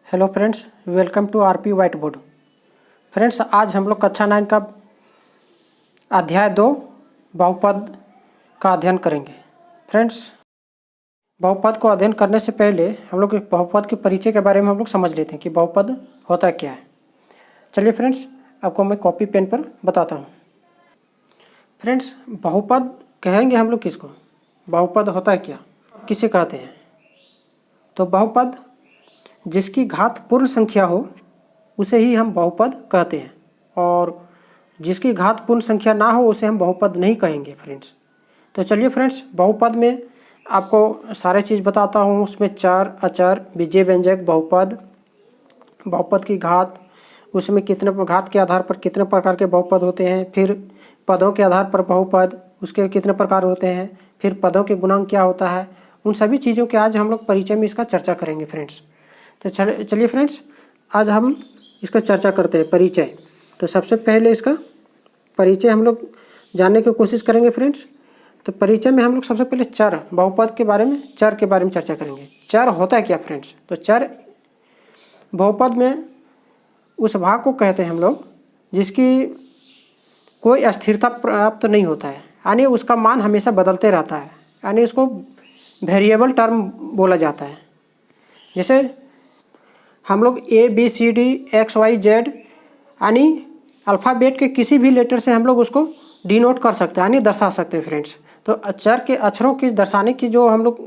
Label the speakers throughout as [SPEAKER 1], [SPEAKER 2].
[SPEAKER 1] Hello friends, welcome to RP white board. Friends, आज हम लोग कक्षा 9 का अध्याय 2 बहुपद का अध्ययन करेंगे। फ्रेंड्स, बहुपद को अध्ययन करने से पहले हम लोग बहुपद के परिचय के बारे में हम लोग समझ लेते हैं कि बहुपद होता क्या है। चलिए फ्रेंड्स, आपको मैं कॉपी पेन पर बताता हूँ। फ्रेंड्स, बहुपद कहेंगे हम लोग किसको? बहुपद होता है क्या, किसे कहते हैं? तो बहुपद जिसकी घात पूर्ण संख्या हो उसे ही हम बहुपद कहते हैं, और जिसकी घात पूर्ण संख्या ना हो उसे हम बहुपद नहीं कहेंगे। फ्रेंड्स, तो चलिए फ्रेंड्स, बहुपद में आपको सारे चीज़ बताता हूँ। उसमें चर, अचर, विजय व्यंजक, बहुपद, बहुपद की घात, उसमें कितने घात के आधार पर कितने प्रकार के बहुपद होते हैं, फिर पदों के आधार पर बहुपद उसके कितने प्रकार होते हैं, फिर पदों के गुणांक क्या होता है, उन सभी चीज़ों के आज हम लोग परिचय में इसका चर्चा करेंगे। फ्रेंड्स, तो चलिए फ्रेंड्स, आज हम इसका चर्चा करते हैं, परिचय। तो सबसे पहले इसका परिचय हम लोग जानने की कोशिश करेंगे। फ्रेंड्स, तो परिचय में हम लोग सबसे पहले चर, बहुपद के बारे में, चर के बारे में चर्चा करेंगे। चर होता है क्या? फ्रेंड्स, तो चर बहुपद में उस भाग को कहते हैं हम लोग जिसकी कोई अस्थिरता प्राप्त नहीं होता है, यानी उसका मान हमेशा बदलते रहता है, यानी उसको वेरिएबल टर्म बोला जाता है। जैसे हम लोग ABCD XYZ यानी अल्फ़ाबेट के किसी भी लेटर से हम लोग उसको डिनोट कर सकते हैं, यानी दर्शा सकते हैं। फ्रेंड्स, तो चर के अक्षरों की दर्शाने की जो हम लोग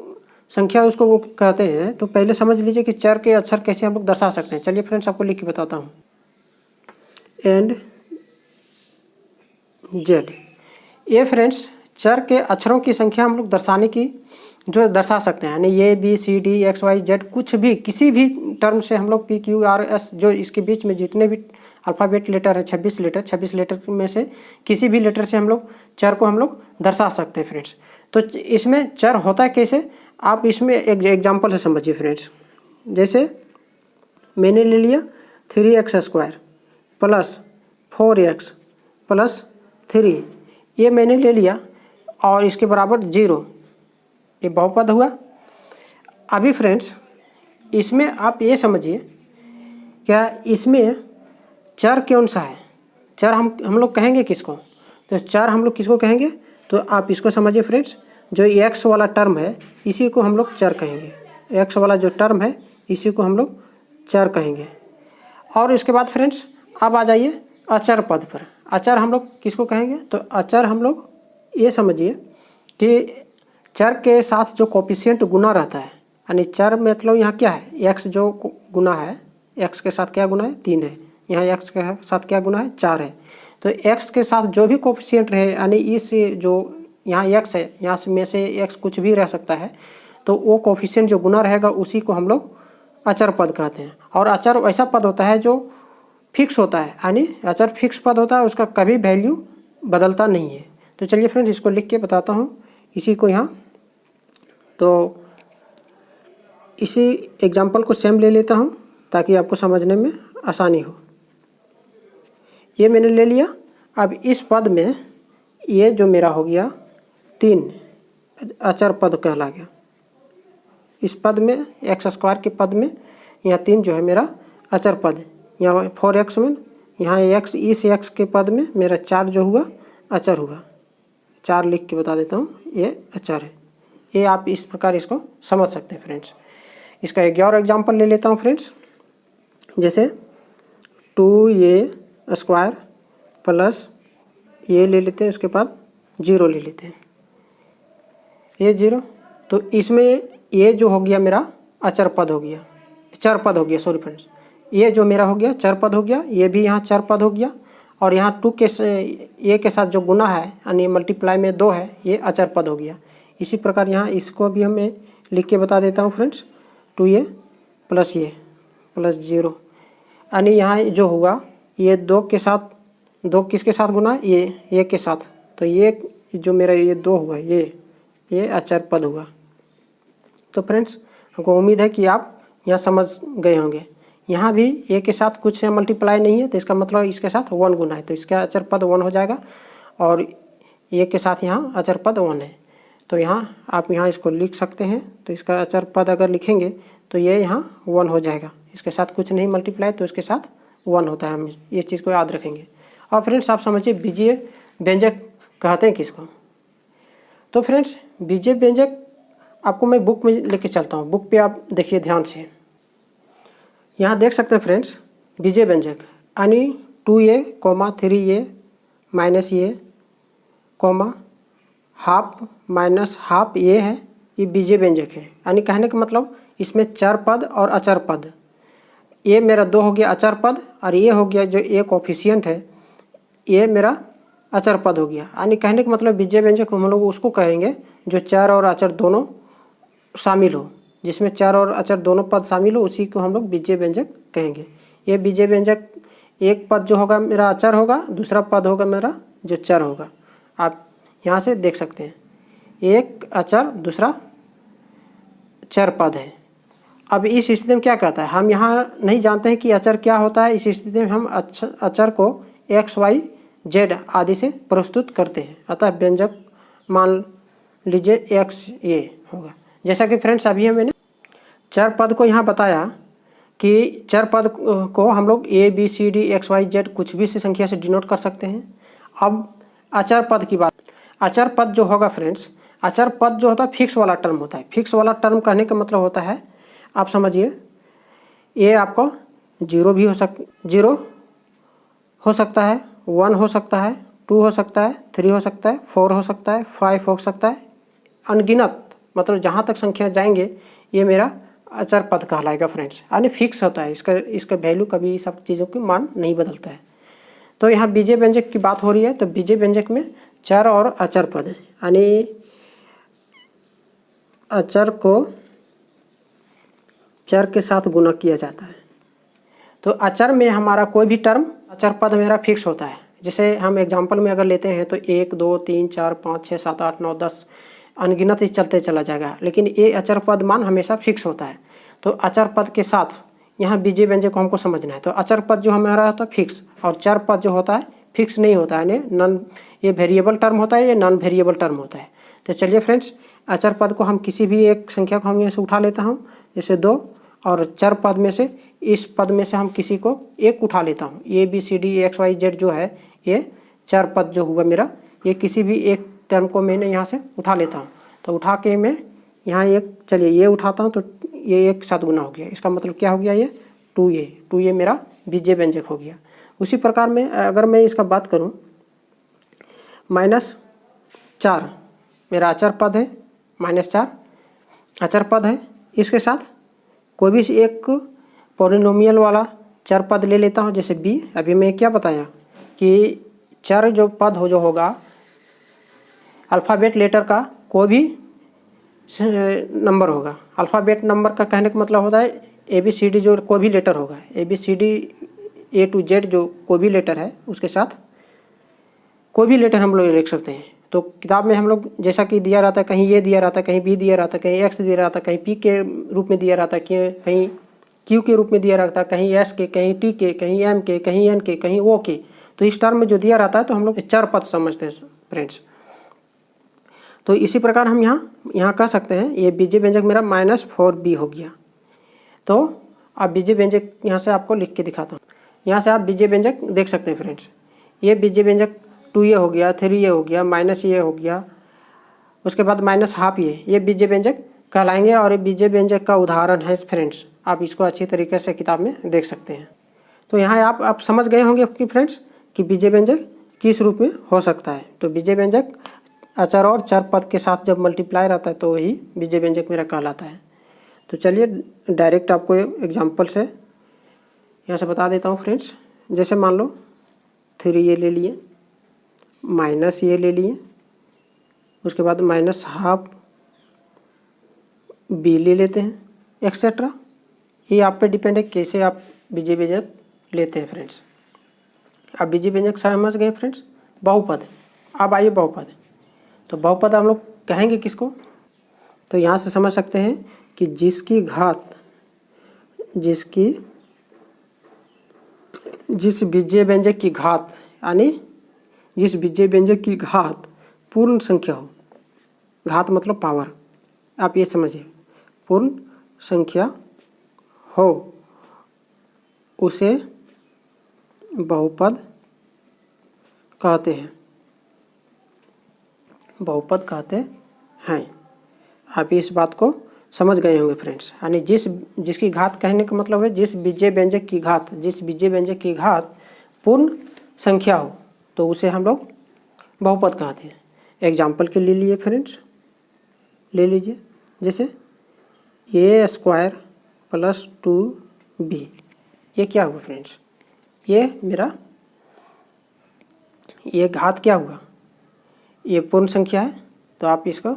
[SPEAKER 1] संख्या उसको वो कहते हैं। तो पहले समझ लीजिए कि चर के अक्षर कैसे हम लोग दर्शा सकते हैं। चलिए फ्रेंड्स, आपको लिख के बताता हूँ। एंड जेड, ये फ्रेंड्स चर के अक्षरों की संख्या हम लोग दर्शाने की जो दर्शा सकते हैं, यानी ABCD XYZ कुछ भी किसी भी टर्म से हम लोग PQRS जो इसके बीच में जितने भी अल्फ़ाबेट लेटर है 26 लेटर में से किसी भी लेटर से हम लोग चर को हम लोग दर्शा सकते हैं। फ्रेंड्स, तो इसमें चर होता है कैसे, आप इसमें एक एग्जाम्पल से समझिए। फ्रेंड्स, जैसे मैंने ले लिया 3x² प्लस 4x प्लस 3, ये मैंने ले लिया और इसके बराबर 0, ये बहुपद हुआ। अभी फ्रेंड्स, इसमें आप ये समझिए, क्या इसमें चर कौन सा है? चर हम लोग कहेंगे किसको? तो चर हम लोग किसको कहेंगे? तो आप इसको समझिए फ्रेंड्स, जो x वाला टर्म है इसी को हम लोग चर कहेंगे। x वाला जो टर्म है इसी को हम लोग चर कहेंगे। और इसके बाद फ्रेंड्स, अब आ जाइए अचर पद पर। अचर हम लोग किसको कहेंगे? तो अचर हम लोग ये समझिए कि चर के साथ जो कोफिशिएंट गुना रहता है, यानी चर मतलब यहाँ क्या है, x जो गुना है, x के साथ क्या गुना है, 3 है, यहाँ x के साथ क्या गुना है, 4 है। तो x के साथ जो भी कोफिशिएंट रहे, यानी इस जो यहाँ x है, यहाँ में से x कुछ भी रह सकता है, तो वो कोफिशिएंट जो गुना रहेगा उसी को हम लोग अचर पद कहते हैं। और अचर ऐसा पद होता है जो फिक्स होता है, यानी अचर फिक्स पद होता है, उसका कभी वैल्यू बदलता नहीं है। तो चलिए फ्रेंड्स, इसको लिख के बताता हूँ इसी को यहाँ। तो इसी एग्जाम्पल को सेम ले लेता हूँ ताकि आपको समझने में आसानी हो। ये मैंने ले लिया। अब इस पद में ये जो मेरा हो गया 3 अचर पद कहला गया। इस पद में x² के पद में यहाँ 3 जो है मेरा अचर पद है। यहाँ 4x में यहाँ x, इस x के पद में मेरा 4 जो हुआ अचर हुआ। 4 लिख के बता देता हूँ, ये अचर है। ये आप इस प्रकार इसको समझ सकते हैं। फ्रेंड्स, इसका एक और एग्जांपल ले लेता हूँ। फ्रेंड्स, जैसे 2a² प्लस ये ले लेते हैं, उसके बाद 0 ले लेते हैं, ये 0। तो इसमें ये जो हो गया मेरा अचर पद हो गया, चर पद हो गया, सॉरी फ्रेंड्स, ये जो मेरा हो गया चर पद हो गया, ये भी यहाँ चर पद हो गया। और यहाँ 2 के ए के साथ जो गुना है, यानी मल्टीप्लाई में 2 है, ये अचर पद हो गया। इसी प्रकार यहाँ इसको भी हमें लिख के बता देता हूँ। फ्रेंड्स, 2a प्लस ये प्लस 0, यानी यहाँ जो हुआ ये 2 के साथ, 2 किसके साथ गुना, ये के साथ, तो ये जो मेरा ये 2 हुआ, ये अचर पद हुआ। तो फ्रेंड्स, हमको उम्मीद है कि आप यहाँ समझ गए होंगे। यहाँ भी ए के साथ कुछ मल्टीप्लाई नहीं है, तो इसका मतलब इसके साथ 1 गुना है, तो इसका अचर पद 1 हो जाएगा। और ए के साथ यहाँ अचर पद 1 है, तो यहाँ आप यहाँ इसको लिख सकते हैं। तो इसका अचर पद अगर लिखेंगे तो ये यहाँ 1 हो जाएगा। इसके साथ कुछ नहीं मल्टीप्लाई तो इसके साथ 1 होता है। हम ये चीज़ को याद रखेंगे। और फ्रेंड्स आप समझिए बीजीय व्यंजक कहते हैं किसको। तो फ्रेंड्स बीजीय व्यंजक आपको मैं बुक में लेके चलता हूँ। बुक पे आप देखिए ध्यान से, यहाँ देख सकते हैं फ्रेंड्स बीजीय व्यंजक यानी 2a, 3a -a, half minus half ये है, ये बीजीय व्यंजक है। यानी कहने का मतलब इसमें चर पद और अचर पद, ये मेरा 2 हो गया अचर पद और ये हो गया जो एक कोफिशिएंट है ये मेरा अचर पद हो गया। यानी कहने का मतलब बीजीय व्यंजक हम लोग उसको कहेंगे जो चर और अचर दोनों शामिल हो, जिसमें चर और अचर दोनों पद शामिल हो, उसी को हम लोग बीजीय व्यंजक कहेंगे। ये बीजीय व्यंजक एक पद जो होगा मेरा अचर होगा, दूसरा पद होगा मेरा जो चर होगा। आप यहाँ से देख सकते हैं एक अचर दूसरा चर पद है। अब इस स्थिति में क्या कहता है, हम यहाँ नहीं जानते हैं कि अचर क्या होता है। इस स्थिति में हम अचर को x, y, z आदि से प्रस्तुत करते हैं। अतः व्यंजक मान लीजिए x ये होगा। जैसा कि फ्रेंड्स अभी मैंने चर पद को यहाँ बताया कि चर पद को हम लोग a, b, c, d, x, y, z कुछ भी से संख्या से डिनोट कर सकते हैं। अब अचर पद की बात, अचर पद जो होगा फ्रेंड्स, अचर पद जो होता है फिक्स वाला टर्म होता है। फिक्स वाला टर्म कहने का मतलब होता है, आप समझिए ये आपको 0 भी हो सकता है, 1 हो सकता है, 2 हो सकता है, 3 हो सकता है, 4 हो सकता है, 5 हो सकता है, अनगिनत मतलब जहाँ तक संख्या जाएंगे ये मेरा अचर पद कहलाएगा फ्रेंड्स। यानी फिक्स होता है, इसका वैल्यू कभी सब चीज़ों की मान नहीं बदलता है। तो यहाँ बीजीय व्यंजक की बात हो रही है, तो बीजीय व्यंजक में चर और अचर पद है। यानी अचर को चर के साथ गुणा किया जाता है। तो अचर में हमारा कोई भी टर्म अचर पद मेरा फिक्स होता है। जैसे हम एग्जांपल में अगर लेते हैं तो 1, 2, 3, 4, 5, 6, 7, 8, 9, 10 अनगिनत ही चलते चला जाएगा, लेकिन ये अचर पद मान हमेशा फिक्स होता है। तो अचर पद के साथ यहाँ बीजीय व्यंजक को हमको समझना है। तो अचर पद जो हमारा होता है फिक्स और चर पद जो होता है फिक्स नहीं होता है, यानी ये वेरिएबल टर्म होता है, ये नॉन वेरिएबल टर्म होता है। तो चलिए फ्रेंड्स अचर पद को हम किसी भी एक संख्या को हम यहाँ से उठा लेता हूँ, जैसे 2, और चर पद में से इस पद में से हम किसी को एक उठा लेता हूँ। a, b, c, d, x, y, z जो है ये चर पद जो हुआ मेरा, ये किसी भी एक टर्म को मैंने यहाँ से उठा लेता हूँ। तो उठा के मैं यहाँ एक, चलिए ये उठाता हूँ तो ये एक साथ गुना हो गया। इसका मतलब क्या हो गया, ये 2a मेरा बीजीय व्यंजक हो गया। उसी प्रकार में अगर मैं इसका बात करूँ -4 मेरा अचर पद है, -4 अचर पद है। इसके साथ कोई भी एक पॉलिनोमियल वाला चर पद ले लेता हूँ, जैसे b। अभी मैं क्या बताया कि चर जो पद जो होगा अल्फ़ाबेट लेटर का कोई भी नंबर होगा। अल्फ़ाबेट नंबर का कहने का मतलब होता है ABCD जो कोई भी लेटर होगा, ABCD A to Z जो कोई भी लेटर है उसके साथ कोई भी लेटर हम लोग लिख सकते हैं। तो किताब में हम लोग जैसा कि दिया रहता है, कहीं ये दिया रहता है, कहीं B दिया रहता है, कहीं X दिया रहता है, कहीं P के रूप में दिया रहता है, कहीं Q के रूप में दिया रहता है, कहीं S के, कहीं T के, कहीं M के, कहीं N के, कहीं O के। तो इस टर्म में जो दिया रहता है तो हम लोग चर पद समझते हैं फ्रेंड्स। तो इसी प्रकार हम यहाँ कह सकते हैं ये बीजीय व्यंजक मेरा -4b हो गया। तो अब बीजीय व्यंजक यहाँ से आपको लिख के दिखाता हूँ। यहाँ से आप बीजीय व्यंजक देख सकते हैं फ्रेंड्स। ये बीजीय व्यंजक 2a हो गया, 3a हो गया, -a हो गया, उसके बाद -12 ये बीजीय व्यंजक कहलाएंगे। और ये बीजीय व्यंजक का उदाहरण है फ्रेंड्स, आप इसको अच्छी तरीके से किताब में देख सकते हैं। तो यहाँ आप समझ गए होंगे कि फ्रेंड्स कि बीजीय व्यंजक किस रूप में हो सकता है। तो बीजीय व्यंजक अचर और चर पद के साथ जब मल्टीप्लाई रहता है तो वही बीजीय व्यंजक मेरा कहलाता है। तो चलिए डायरेक्ट आपको एग्जांपल से यहाँ से बता देता हूँ फ्रेंड्स। जैसे मान लो 3a ले लिए, -a ले लिए, उसके बाद -12 b ले लेते हैं, एक्सेट्रा। ये आप पे डिपेंड है कैसे आप बीजीय व्यंजक लेते हैं फ्रेंड्स। अब बीजीय व्यंजक समझ गए फ्रेंड्स। बहुपद, अब आइए बहुपद। तो बहुपद हम लोग कहेंगे किसको, तो यहाँ से समझ सकते हैं कि जिस बीजीय व्यंजक की घात, यानी जिस बीजीय व्यंजक की घात पूर्ण संख्या हो, घात मतलब पावर, आप ये समझिए पूर्ण संख्या हो उसे बहुपद कहते हैं, बहुपद कहते हैं। आप इस बात को समझ गए होंगे फ्रेंड्स। यानी जिसकी घात कहने का मतलब है जिस बीजीय व्यंजक की घात पूर्ण संख्या हो तो उसे हम लोग बहुपद कहते हैं। एग्जाम्पल के ले लिए फ्रेंड्स, ले लीजिए जैसे a² + 2b, ये क्या हुआ फ्रेंड्स, ये घात क्या हुआ, ये पूर्ण संख्या है। तो आप इसको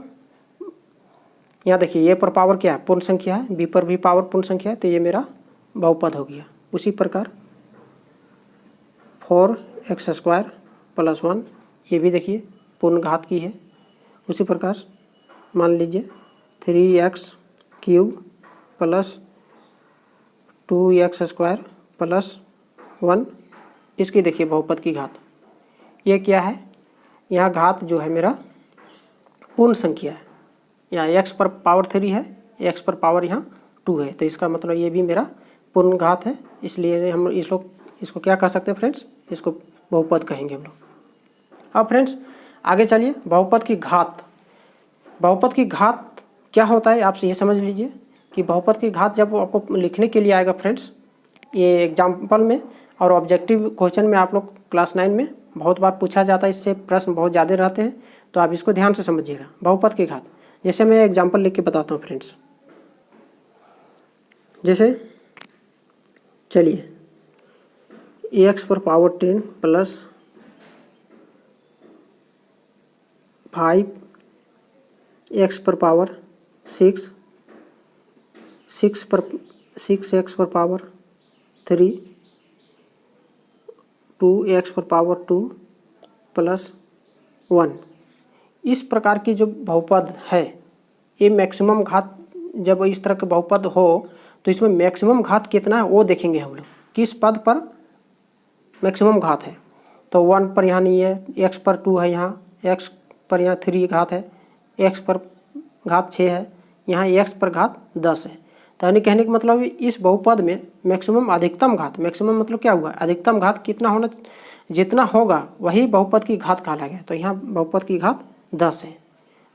[SPEAKER 1] यहाँ देखिए, ए पर पावर क्या है, पूर्ण संख्या है, बी पर भी पावर पूर्ण संख्या है, तो ये मेरा बहुपद हो गया। उसी प्रकार 4x² + 1, ये भी देखिए पूर्ण घात की है। उसी प्रकार मान लीजिए 3x³ + 2x² + 1, इसकी देखिए बहुपद की घात। ये क्या है, यहाँ घात जो है मेरा पूर्ण संख्या है, यहाँ x पर पावर 3 है, x पर पावर यहाँ 2 है, तो इसका मतलब ये भी मेरा पूर्ण घात है। इसलिए हम इसको क्या कह सकते हैं फ्रेंड्स, इसको बहुपद कहेंगे हम लोग। अब फ्रेंड्स आगे चलिए, बहुपद की घात क्या होता है आपसे ये समझ लीजिए कि बहुपद की घात जब आपको लिखने के लिए आएगा फ्रेंड्स, ये एग्जाम्पल में और ऑब्जेक्टिव क्वेश्चन में आप लोग क्लास 9 में बहुत बार पूछा जाता है, इससे प्रश्न बहुत ज़्यादा रहते हैं, तो आप इसको ध्यान से समझिएगा। बहुपद की घात जैसे मैं एग्जाम्पल लिख के बताता हूँ फ्रेंड्स। जैसे चलिए x पर पावर 10 + 5x पर पावर 6, 6x पर पावर 3, 2x पर पावर 2 + 1, इस प्रकार की जो बहुपद है, ये मैक्सिमम घात जब इस तरह के बहुपद हो तो इसमें मैक्सिमम घात कितना है वो देखेंगे हम लोग, किस पद पर मैक्सिमम घात है। तो 1 पर यहाँ नहीं है, x पर 2 है, यहाँ x पर यहाँ 3 घात है, x पर घात 6 है, यहाँ x पर घात 10 है। तो यानी कहने का मतलब इस बहुपद में मैक्सिमम अधिकतम घात, मैक्सिमम मतलब क्या हुआ, अधिकतम घात कितना होना, जितना होगा वही बहुपद की घात कहा गया। तो यहाँ बहुपद की घात 10 है,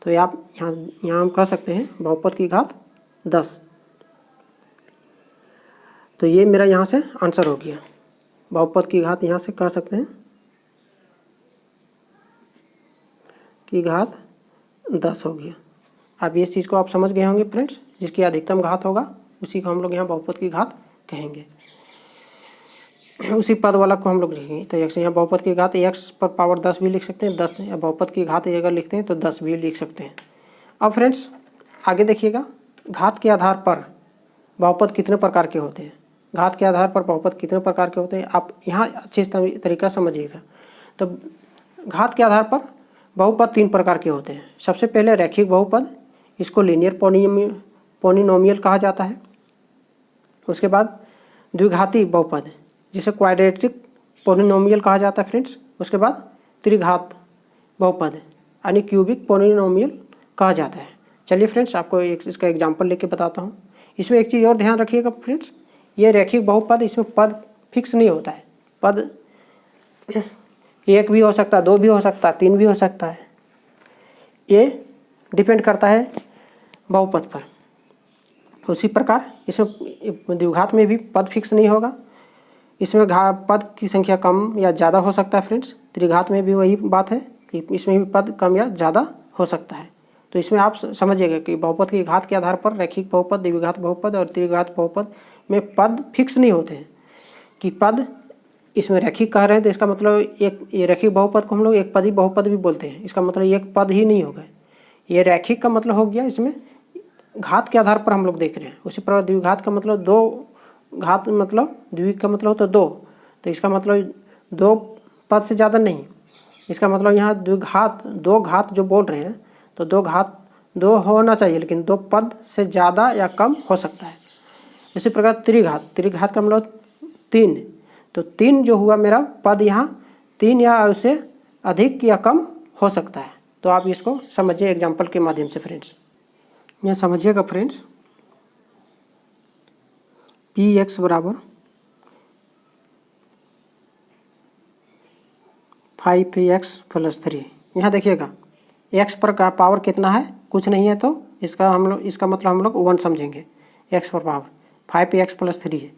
[SPEAKER 1] तो आप यहाँ हम कह सकते हैं बहुपद की घात 10। तो ये मेरा यहाँ से आंसर हो गया, बहुपद की घात यहाँ से कह सकते हैं कि घात 10 हो गया। अब इस चीज़ को आप समझ गए होंगे फ्रेंड्स, जिसकी अधिकतम घात होगा उसी को हम लोग यहाँ बहुपद की घात कहेंगे, उसी पद वाला को हम लोग लिखेंगे। तो यहाँ बहुपद की घात x पर पावर 10 भी लिख सकते हैं, 10 या बहुपद की घात अगर लिखते हैं तो 10 भी लिख सकते हैं। अब फ्रेंड्स आगे देखिएगा, घात के आधार पर बहुपद कितने प्रकार के होते हैं, घात के आधार पर बहुपद कितने प्रकार के होते हैं, आप यहाँ अच्छे तरीका समझिएगा। तो घात के आधार पर बहुपद 3 प्रकार के होते हैं। सबसे पहले रैखिक बहुपद, इसको लीनियर पॉलिनोमियल कहा जाता है। उसके बाद द्विघाती बहुपद, जिसे क्वाड्रेटिक पॉलिनोमियल कहा जाता है फ्रेंड्स। उसके बाद त्रिघात बहुपद यानी क्यूबिक पॉलिनोमियल कहा जाता है। चलिए फ्रेंड्स आपको इसका एग्जांपल लेके बताता हूँ। इसमें एक चीज़ और ध्यान रखिएगा फ्रेंड्स, ये रैखिक बहुपद, इसमें पद फिक्स नहीं होता है, पद 1 भी हो सकता है, 2 भी हो सकता है, 3 भी हो सकता है, ये डिपेंड करता है बहुपद पर। उसी प्रकार इसमें द्विघात में भी पद फिक्स नहीं होगा, इसमें पद की संख्या कम या ज़्यादा हो सकता है फ्रेंड्स। त्रिघात में भी वही बात है कि इसमें भी पद कम या ज़्यादा हो सकता है। तो इसमें आप समझिएगा कि बहुपद की घात के आधार पर रैखिक बहुपद, द्विघात बहुपद और त्रिघात बहुपद में पद फिक्स नहीं होते हैं कि पद इसमें रैखिक कह रहे हैं तो इसका मतलब ये रैखिक बहुपद को हम लोग एक पदी बहुपद भी बोलते हैं, इसका मतलब एक पद ही नहीं होगा। ये रैखिक का मतलब हो गया, इसमें घात के आधार पर हम लोग देख रहे हैं। उसी प्रकार द्विघात का मतलब 2 घात, मतलब द्वि का मतलब होता है 2, तो इसका मतलब 2 पद से ज़्यादा नहीं। इसका मतलब यहाँ द्विघात 2 घात जो बोल रहे हैं तो 2 घात 2 होना चाहिए, लेकिन 2 पद से ज़्यादा या कम हो सकता है। इसी प्रकार त्रिघात का मतलब 3, तो 3 जो हुआ मेरा पद यहाँ 3 या उससे अधिक या कम हो सकता है। तो आप इसको समझिए एग्जाम्पल के माध्यम से फ्रेंड्स। यहाँ समझिएगा फ्रेंड्स, पी एक्स बराबर 5x प्लस 3। यहाँ देखिएगा x पर का पावर कितना है, कुछ नहीं है, तो इसका मतलब हम लोग 1 समझेंगे। x पर पावर 5x प्लस 3 है,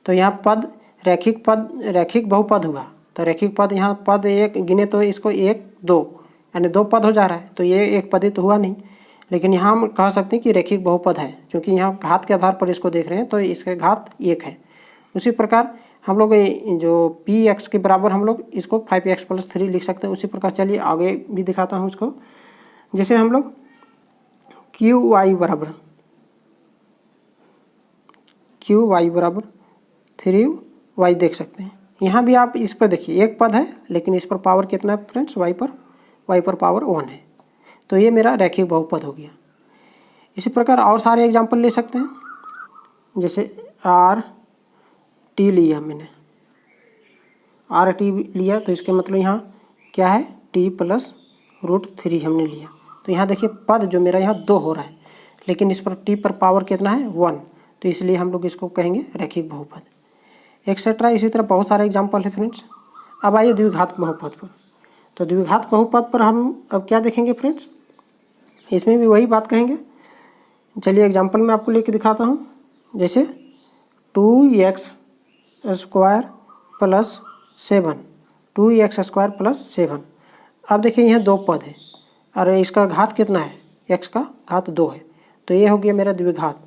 [SPEAKER 1] तो यहाँ पद रैखिक बहुपद हुआ। तो रैखिक पद यहाँ पद एक गिने तो इसको 1 2 यानी 2 पद हो जा रहा है, तो ये एक पद ही तो हुआ नहीं। लेकिन यहाँ हम कह सकते हैं कि रैखिक बहुपद है, क्योंकि यहाँ घात के आधार पर इसको देख रहे हैं, तो इसके घात 1 है। उसी प्रकार हम लोग जो पी एक्स के बराबर हम लोग इसको 5x प्लस 3 लिख सकते हैं। उसी प्रकार चलिए आगे भी दिखाता हूँ उसको। जैसे हम लोग क्यू वाई बराबर 3y देख सकते हैं। यहाँ भी आप इस पर देखिए एक पद है, लेकिन इस पर पावर कितना है फ्रेंड्स, y पर पावर 1 है, तो ये मेरा रैखिक बहुपद हो गया। इसी प्रकार और सारे एग्जाम्पल ले सकते हैं। जैसे आर टी लिया मैंने, आर टी लिया, तो इसके मतलब यहाँ क्या है, टी प्लस √3 हमने लिया। तो यहाँ देखिए पद जो मेरा यहाँ 2 हो रहा है, लेकिन इस पर टी पर पावर कितना है 1, तो इसलिए हम लोग इसको कहेंगे रैखिक बहुपद, एक्सेट्रा। इसी तरह बहुत सारे एग्जाम्पल है फ्रेंड्स। अब आइए द्विघात बहुपद पर। तो द्विघात बहुपद पर हम अब क्या देखेंगे फ्रेंड्स, इसमें भी वही बात कहेंगे। चलिए एग्जाम्पल में आपको लेके दिखाता हूँ। जैसे 2x square plus 7, 2x² plus 7। अब देखिए यहाँ 2 पद है और इसका घात कितना है, x का घात 2 है, तो ये हो गया मेरा द्विघात।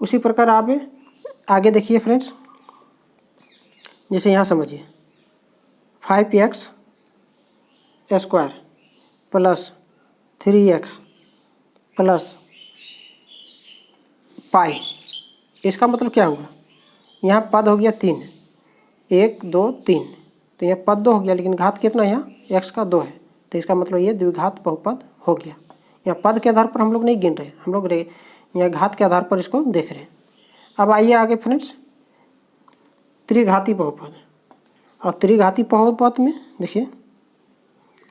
[SPEAKER 1] उसी प्रकार आप आगे देखिए फ्रेंड्स। जैसे यहाँ समझिए 5x² plus 3x plus pi, इसका मतलब क्या हुआ, यहाँ पद हो गया 3, 1 2 3, तो यहाँ पद 2 हो गया, लेकिन घात कितना है यहाँ x का 2 है, तो इसका मतलब ये द्विघात बहुपद हो गया। यहाँ पद के आधार पर हम लोग नहीं गिन रहे, हम लोग यहाँ घात के आधार पर इसको देख रहे हैं। अब आइए आगे फ्रेंड्स, त्रिघाती बहुपद। और त्रिघाती बहुपद में देखिए,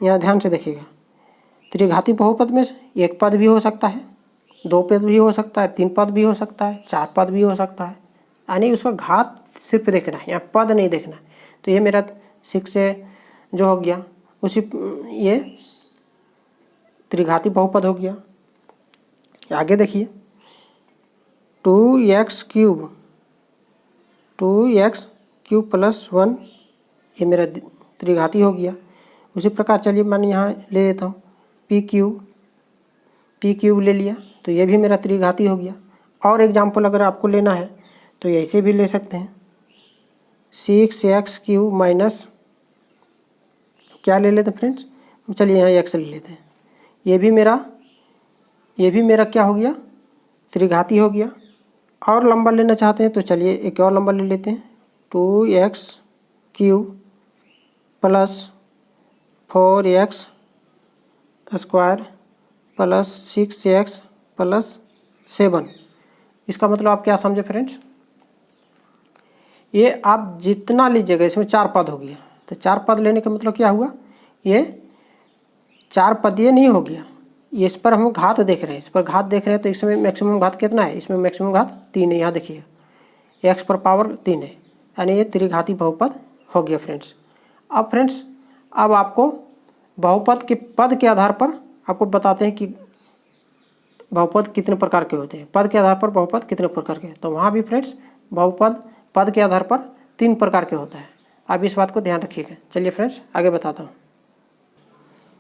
[SPEAKER 1] यहाँ ध्यान से देखिएगा, त्रिघाती बहुपद में एक पद भी हो सकता है, 2 पद भी हो सकता है, 3 पद भी हो सकता है, 4 पद भी हो सकता है, यानी उसका घात सिर्फ देखना है, यहाँ पद नहीं देखना है। तो ये मेरा 6 से जो हो गया, उसी ये त्रिघाती बहुपद हो गया। आगे देखिए 2x³ प्लस 1, ये मेरा त्रिघाती हो गया। उसी प्रकार चलिए मैंने यहाँ ले लेता हूँ p³ ले लिया, तो ये भी मेरा त्रिघाती हो गया। और एग्जाम्पल अगर आपको लेना है तो ऐसे भी ले सकते हैं, 6x³ माइनस क्या ले लेते हैं फ्रेंड्स, चलिए यहाँ x ले लेते हैं। ये भी मेरा क्या हो गया, त्रिघाती हो गया। और लंबा लेना चाहते हैं तो चलिए एक और लंबा ले लेते हैं, 2x³ plus 4x² plus 6x plus 7। इसका मतलब आप क्या समझे फ्रेंड्स, ये आप जितना लीजिएगा, इसमें 4 पद हो गया, तो 4 पद लेने का मतलब क्या हुआ, ये 4 पद ये नहीं हो गया, इस पर हम घात देख रहे हैं, इस पर घात देख रहे हैं, तो इसमें मैक्सिमम घात कितना है, इसमें मैक्सिमम घात 3 है। यहाँ देखिए x पर पावर 3 है, यानी ये त्रिघाती बहुपद हो गया फ्रेंड्स। अब फ्रेंड्स, अब आपको बहुपद के पद के आधार पर आपको बताते हैं कि बहुपद कितने प्रकार के होते हैं, पद के आधार पर बहुपद कितने प्रकार के हैं। तो वहाँ भी फ्रेंड्स बहुपद पद के आधार पर 3 प्रकार के होता है, आप इस बात को ध्यान रखिएगा। चलिए फ्रेंड्स आगे बताता हूँ।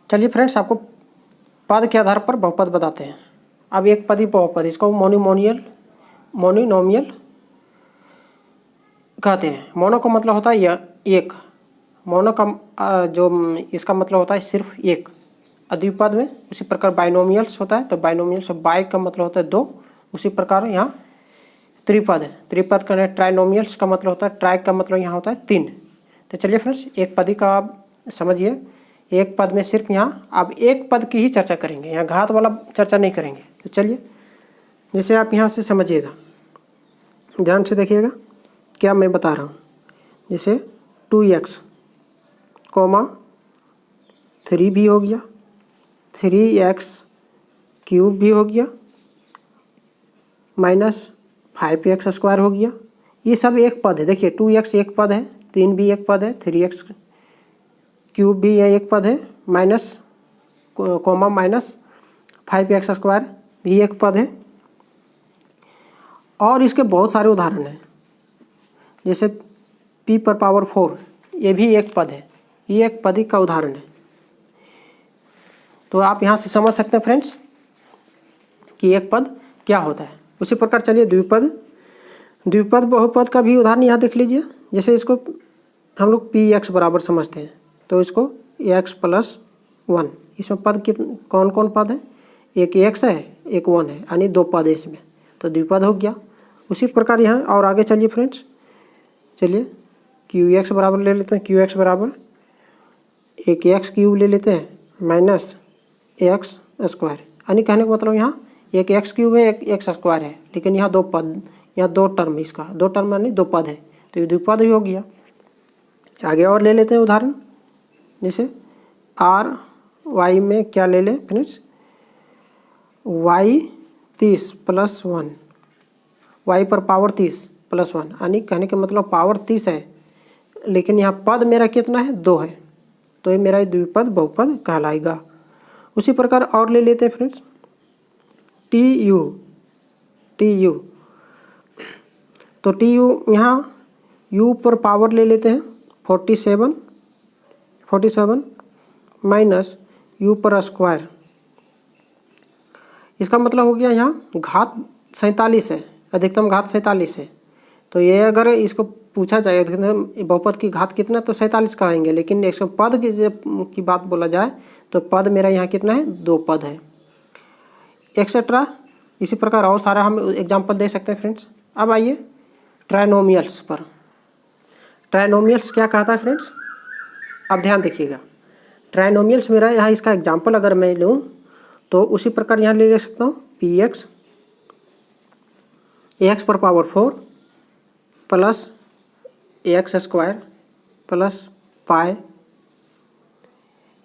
[SPEAKER 1] चलिए फ्रेंड्स आपको पद के आधार पर बहुपद बताते हैं। अब एक पदी बहुपद, इसको मोनोनोमियल कहते हैं। मोनो का मतलब होता है एक, मोनो का जो इसका मतलब होता है सिर्फ एक। द्विपद में उसी प्रकार बाइनोमियल्स होता है, तो बाइनोमियल से बाई का मतलब होता है 2। उसी प्रकार यहाँ त्रिपद है, त्रिपद का ट्राइनोमियल्स का मतलब होता है, ट्राई का मतलब यहाँ होता है 3। तो चलिए फ्रेंड्स एक पदी का आप समझिए, एक पद में सिर्फ यहाँ आप एक पद की ही चर्चा करेंगे, यहाँ घात वाला चर्चा नहीं करेंगे। तो चलिए जैसे आप यहाँ से समझिएगा, ध्यान से देखिएगा क्या मैं बता रहा हूँ। जैसे 2x, 3 भी हो गया, 3x³ भी हो गया, माइनस 5x² हो गया। ये सब एक पद है, देखिए 2x एक पद है, 3 भी एक पद है, 3x³ भी एक पद है, माइनस कोमा माइनस 5x² भी एक पद है। और इसके बहुत सारे उदाहरण हैं, जैसे p⁴ ये भी एक पद है, ये एक पदी का उदाहरण है। तो आप यहाँ से समझ सकते हैं फ्रेंड्स कि एक पद क्या होता है। उसी प्रकार चलिए द्विपद बहुपद का भी उदाहरण यहाँ देख लीजिए। जैसे इसको हम लोग px बराबर समझते हैं, तो इसको x + 1, इसमें पद कौन कौन पद है, एक x है, एक 1 है, यानी 2 पद है इसमें, तो द्विपद हो गया। उसी प्रकार यहाँ और आगे चलिए फ्रेंड्स, चलिए qx बराबर ले लेते हैं, qx बराबर एक x³ ले लेते हैं माइनस x², यानी कहने का मतलब यहाँ एक x³ है, एक x² है, लेकिन यहाँ 2 पद, यहाँ 2 टर्म, इसका 2 टर्म यानी 2 पद है, तो ये द्विपद भी हो गया। आगे और ले लेते हैं उदाहरण, जैसे y में क्या ले लें फ्रेंड्स, y 30 + 1, y पर पावर 30 + 1, यानी कहने का मतलब पावर 30 है, लेकिन यहाँ पद मेरा कितना है, 2 है, तो ये मेरा द्विपद बहुपद कहलाएगा। उसी प्रकार और ले लेते हैं फ्रेंड्स, tu, तो tu यहाँ u पर पावर ले लेते हैं 47 माइनस u पर स्क्वायर, इसका मतलब हो गया यहाँ घात 47 है, अधिकतम घात 47 है। तो ये अगर इसको पूछा जाए बहुपद की घात कितना, तो 47 कहेंगे, लेकिन इसको पद की बात बोला जाए तो पद मेरा यहाँ कितना है, 2 पद है, एक्सेट्रा। इसी प्रकार और सारा हम एग्जाम्पल दे सकते हैं फ्रेंड्स। अब आइए ट्राइनोमियल्स पर। ट्राइनोमियल्स क्या कहता है फ्रेंड्स, अब ध्यान देखिएगा। ट्राइनोमियल्स मेरा यहाँ इसका एग्जाम्पल अगर मैं लूँ तो उसी प्रकार यहाँ ले सकता हूँ px x⁴ plus x² plus pi,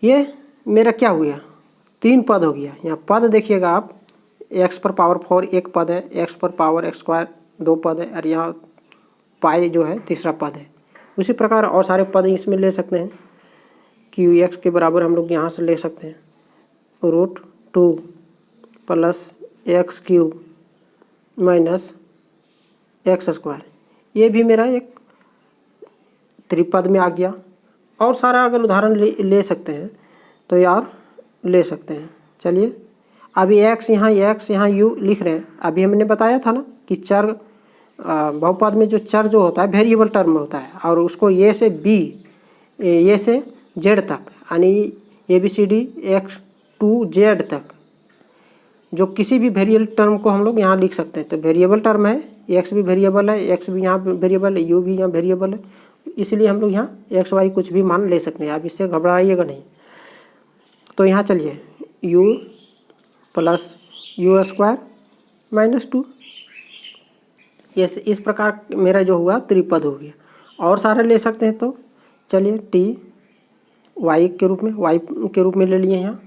[SPEAKER 1] ये मेरा क्या हो गया, 3 पद हो गया। यहाँ पद देखिएगा आप, x⁴ एक पद है, x⁴x² 2 पद है, और यहाँ पाई जो है तीसरा पद है। उसी प्रकार और सारे पद इसमें ले सकते हैं। qx के बराबर हम लोग यहाँ से ले सकते हैं √2 प्लस x³ माइनस x², ये भी मेरा एक त्रिपद में आ गया। और सारा अगर उदाहरण ले सकते हैं तो यार ले सकते हैं। चलिए अभी x यहाँ u लिख रहे हैं। अभी हमने बताया था ना कि चर बहुपद में जो चर जो होता है वेरिएबल टर्म होता है, और उसको a से b, a से z तक, यानी ABCD x to z तक जो किसी भी वेरिएबल टर्म को हम लोग यहाँ लिख सकते हैं। तो वेरिएबल टर्म है, x भी वेरिएबल है, x भी यहाँ वेरिएबल है, u भी यहाँ वेरिएबल है, इसलिए हम लोग यहाँ x y कुछ भी मान ले सकते हैं। आप इससे घबराइएगा नहीं। तो यहाँ चलिए u प्लस u² माइनस 2, इस प्रकार मेरा जो हुआ त्रिपद हो गया। और सारे ले सकते हैं, तो चलिए t y के रूप में ले लिए यहाँ।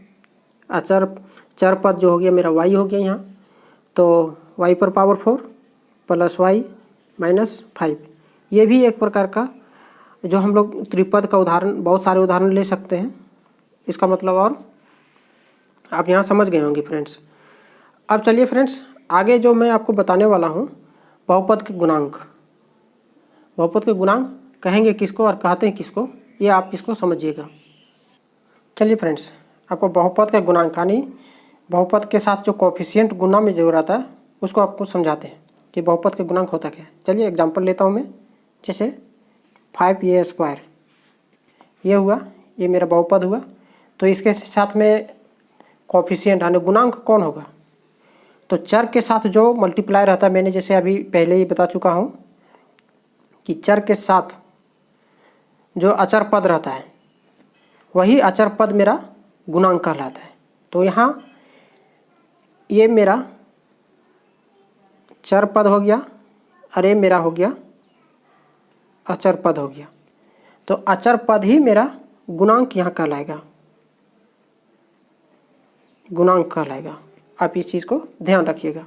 [SPEAKER 1] चर पद जो हो गया मेरा y हो गया यहाँ, तो y पर पावर 4 प्लस y माइनस 5, ये भी एक प्रकार का जो हम लोग त्रिपद का उदाहरण, बहुत सारे उदाहरण ले सकते हैं। इसका मतलब और आप यहाँ समझ गए होंगे फ्रेंड्स। अब चलिए फ्रेंड्स आगे जो मैं आपको बताने वाला हूँ, बहुपद के गुणांक। बहुपद के गुणांक कहेंगे किसको और कहते हैं किसको, ये आप इसको समझिएगा। चलिए फ्रेंड्स आपको बहुपद के गुणांक यानी बहुपद के साथ जो कोफिशिएंट गुना में जो रहता है उसको आपको समझाते हैं कि बहुपद के गुणांक होता क्या है। चलिए एग्जांपल लेता हूँ मैं, जैसे 5a², ये हुआ, ये मेरा बहुपद हुआ। तो इसके साथ में कोफिशिएंट यानी गुणांक कौन होगा, तो चर के साथ जो मल्टीप्लाई रहता है, मैंने जैसे अभी पहले ही बता चुका हूँ कि चर के साथ जो अचर पद रहता है वही अचर पद मेरा गुणांक कहलाता है। तो यहाँ ये मेरा चर पद हो गया, अरे मेरा हो गया अचर पद हो गया। तो अचर पद ही मेरा गुणांक यहाँ कहलाएगा, गुणांक कहलाएगा। आप इस चीज़ को ध्यान रखिएगा।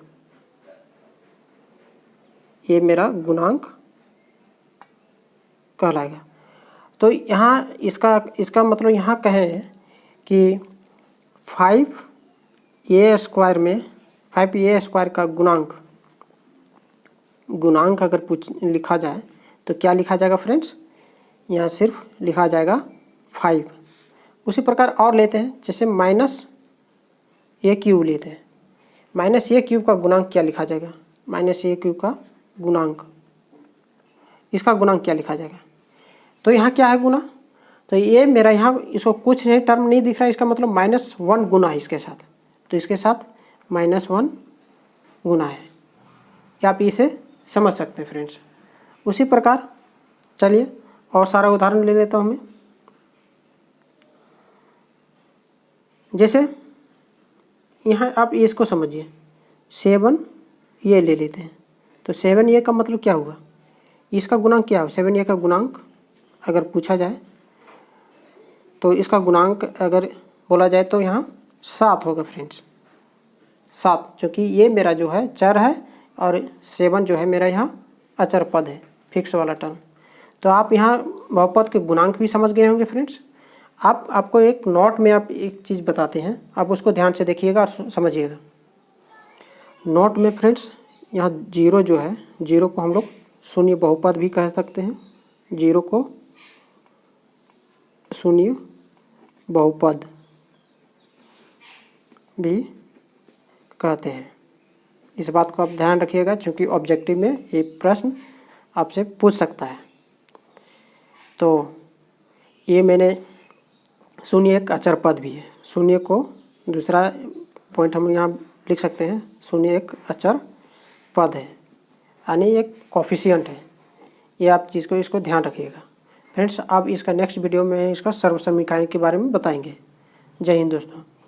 [SPEAKER 1] ये मेरा गुणांक कहलाएगा। तो यहाँ इसका मतलब यहाँ कहें कि 5a² में 5a² का गुणांक अगर लिखा जाए तो क्या लिखा जाएगा फ्रेंड्स? यहाँ सिर्फ लिखा जाएगा 5। उसी प्रकार और लेते हैं, जैसे -a³ लेते हैं। -a³ का गुणांक क्या लिखा जाएगा? -a³ का गुणांक, इसका गुणांक क्या लिखा जाएगा? तो यहाँ क्या है गुना, तो ये मेरा यहाँ इसको कुछ नहीं टर्म नहीं दिख रहा है, इसका मतलब -1 गुना है इसके साथ, तो इसके साथ -1 गुना है। क्या आप इसे समझ सकते हैं फ्रेंड्स? उसी प्रकार चलिए और सारा उदाहरण ले लेता हूँ मैं। जैसे यहाँ आप इसको समझिए, 7 ये ले लेते हैं, तो 7a का मतलब क्या हुआ? इसका गुणांक क्या हो? 7a का गुणांक अगर पूछा जाए तो इसका गुणांक अगर बोला जाए तो यहाँ 7 होगा फ्रेंड्स, 7, क्योंकि ये मेरा जो है चर है और 7 जो है मेरा यहाँ अचर पद है, फिक्स वाला टर्म। तो आप यहाँ बहुपद के गुणांक भी समझ गए होंगे फ्रेंड्स। आपको एक नोट में आप एक चीज़ बताते हैं, आप उसको ध्यान से देखिएगा और समझिएगा। नोट में फ्रेंड्स यहाँ 0 जो है, 0 को हम लोग शून्य बहुपद भी कह सकते हैं, 0 को शून्य बहुपद भी कहते हैं। इस बात को आप ध्यान रखिएगा, क्योंकि ऑब्जेक्टिव में ये प्रश्न आपसे पूछ सकता है। तो ये मैंने शून्य एक अचर पद भी है, शून्य को दूसरा पॉइंट हम यहाँ लिख सकते हैं, शून्य एक अचर पद है, यानी एक कोफिशिएंट है। ये आप चीज़ को इसको ध्यान रखिएगा फ्रेंड्स। अब इसका नेक्स्ट वीडियो में इसका सर्वसमीकरण के बारे में बताएंगे। जय हिंद दोस्तों।